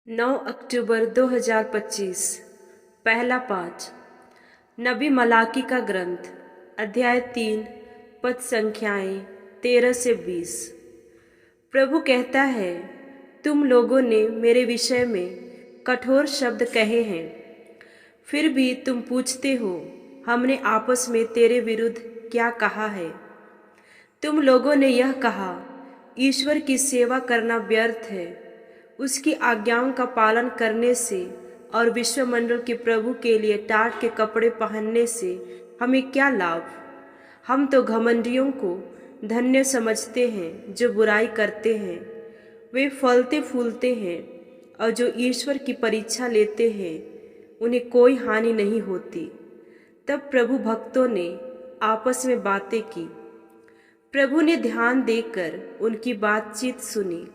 9 अक्टूबर 2025। पहला पाठ। नबी मलाकी का ग्रंथ, अध्याय 3, पद संख्याएं 13 से 20। प्रभु कहता है, तुम लोगों ने मेरे विषय में कठोर शब्द कहे हैं, फिर भी तुम पूछते हो, हमने आपस में तेरे विरुद्ध क्या कहा है। तुम लोगों ने यह कहा, ईश्वर की सेवा करना व्यर्थ है, उसकी आज्ञाओं का पालन करने से और विश्वमंडल के प्रभु के लिए टाट के कपड़े पहनने से हमें क्या लाभ। हम तो घमंडियों को धन्य समझते हैं जो बुराई करते हैं, वे फलते फूलते हैं, और जो ईश्वर की परीक्षा लेते हैं उन्हें कोई हानि नहीं होती। तब प्रभु भक्तों ने आपस में बातें की। प्रभु ने ध्यान देकर उनकी बातचीत सुनी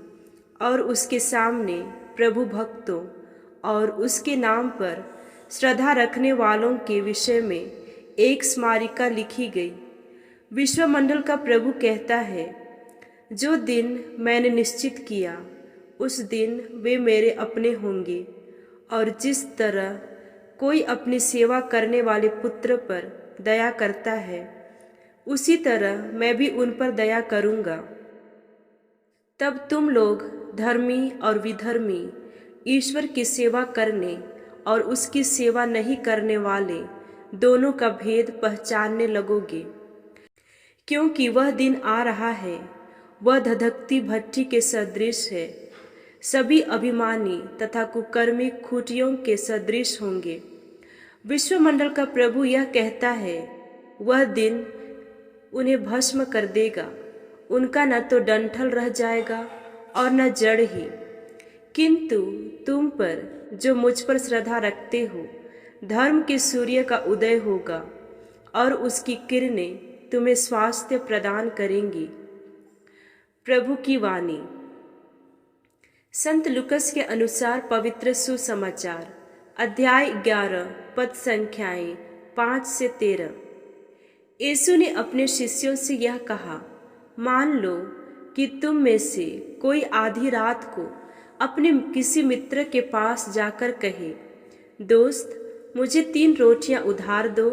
और उसके सामने प्रभु भक्तों और उसके नाम पर श्रद्धा रखने वालों के विषय में एक स्मारिका लिखी गई। विश्वमंडल का प्रभु कहता है, जो दिन मैंने निश्चित किया उस दिन वे मेरे अपने होंगे, और जिस तरह कोई अपनी सेवा करने वाले पुत्र पर दया करता है, उसी तरह मैं भी उन पर दया करूँगा। तब तुम लोग धर्मी और विधर्मी, ईश्वर की सेवा करने और उसकी सेवा नहीं करने वाले दोनों का भेद पहचानने लगोगे। क्योंकि वह दिन आ रहा है, वह धधकती भट्ठी के सदृश है। सभी अभिमानी तथा कुकर्मी खूंटियों के सदृश होंगे। विश्वमंडल का प्रभु यह कहता है, वह दिन उन्हें भस्म कर देगा। उनका न तो डंठल रह जाएगा और न जड़ ही। किंतु तुम पर जो मुझ पर श्रद्धा रखते हो, धर्म के सूर्य का उदय होगा और उसकी किरणें तुम्हें स्वास्थ्य प्रदान करेंगी। प्रभु की वाणी। संत लुकस के अनुसार पवित्र सुसमाचार, अध्याय 11, पद संख्याएं 5 से 13। यीशु ने अपने शिष्यों से यह कहा, मान लो कि तुम में से कोई आधी रात को अपने किसी मित्र के पास जाकर कहे, दोस्त, मुझे 3 रोटियां उधार दो,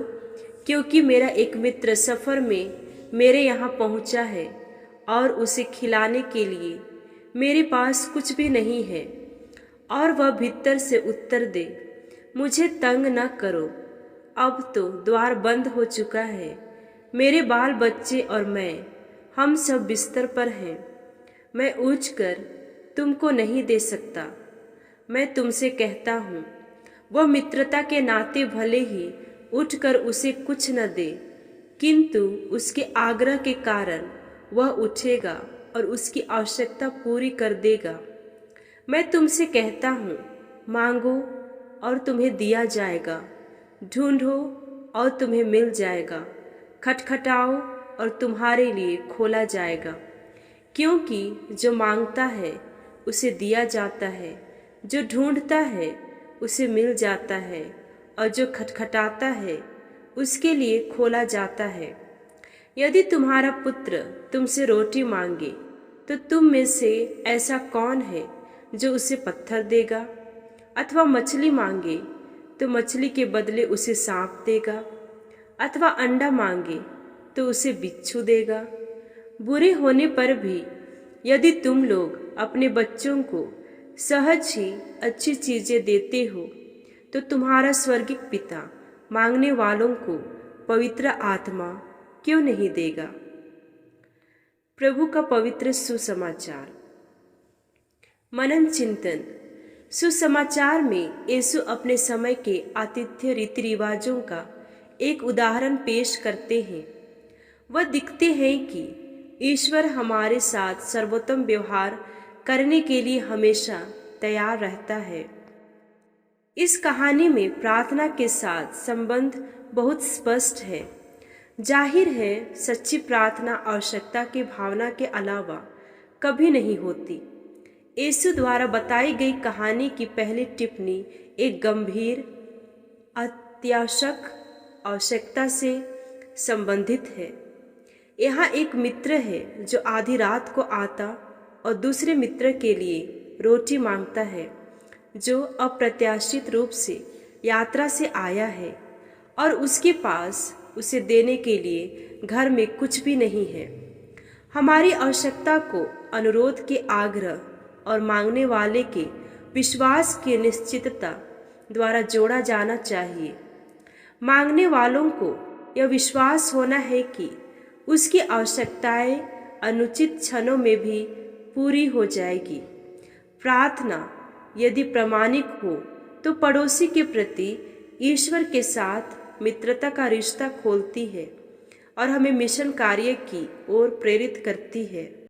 क्योंकि मेरा एक मित्र सफ़र में मेरे यहाँ पहुँचा है और उसे खिलाने के लिए मेरे पास कुछ भी नहीं है। और वह भीतर से उत्तर दे, मुझे तंग न करो, अब तो द्वार बंद हो चुका है, मेरे बाल बच्चे और मैं, हम सब बिस्तर पर हैं, मैं उठकर तुमको नहीं दे सकता। मैं तुमसे कहता हूँ, वह मित्रता के नाते भले ही उठकर उसे कुछ न दे, किंतु उसके आग्रह के कारण वह उठेगा और उसकी आवश्यकता पूरी कर देगा। मैं तुमसे कहता हूँ, मांगो और तुम्हें दिया जाएगा, ढूंढो और तुम्हें मिल जाएगा, खटखटाओ और तुम्हारे लिए खोला जाएगा। क्योंकि जो मांगता है उसे दिया जाता है, जो ढूंढता है उसे मिल जाता है, और जो खटखटाता है उसके लिए खोला जाता है। यदि तुम्हारा पुत्र तुमसे रोटी मांगे तो तुम में से ऐसा कौन है जो उसे पत्थर देगा? अथवा मछली मांगे तो मछली के बदले उसे सांप देगा? अथवा अंडा मांगे तो उसे बिच्छू देगा? बुरे होने पर भी यदि तुम लोग अपने बच्चों को सहज ही अच्छी चीजें देते हो, तो तुम्हारा स्वर्गिक पिता मांगने वालों को पवित्र आत्मा क्यों नहीं देगा। प्रभु का पवित्र सुसमाचार। मनन चिंतन। सुसमाचार में यीशु अपने समय के आतिथ्य रीति रिवाजों का एक उदाहरण पेश करते हैं। वह दिखते हैं कि ईश्वर हमारे साथ सर्वोत्तम व्यवहार करने के लिए हमेशा तैयार रहता है। इस कहानी में प्रार्थना के साथ संबंध बहुत स्पष्ट है। जाहिर है, सच्ची प्रार्थना आवश्यकता की भावना के अलावा कभी नहीं होती। यीशु द्वारा बताई गई कहानी की पहली टिप्पणी एक गंभीर अत्यावश्यक आवश्यकता से संबंधित है। यहाँ एक मित्र है जो आधी रात को आता और दूसरे मित्र के लिए रोटी मांगता है। जो अप्रत्याशित रूप से यात्रा से आया है और उसके पास उसे देने के लिए घर में कुछ भी नहीं है। हमारी आवश्यकता को अनुरोध के आग्रह और मांगने वाले के विश्वास की निश्चितता द्वारा जोड़ा जाना चाहिए। मांगने वालों को यह विश्वास होना है कि उसकी आवश्यकताएं अनुचित क्षणों में भी पूरी हो जाएगी। प्रार्थना यदि प्रामाणिक हो तो पड़ोसी के प्रति ईश्वर के साथ मित्रता का रिश्ता खोलती है और हमें मिशन कार्य की ओर प्रेरित करती है।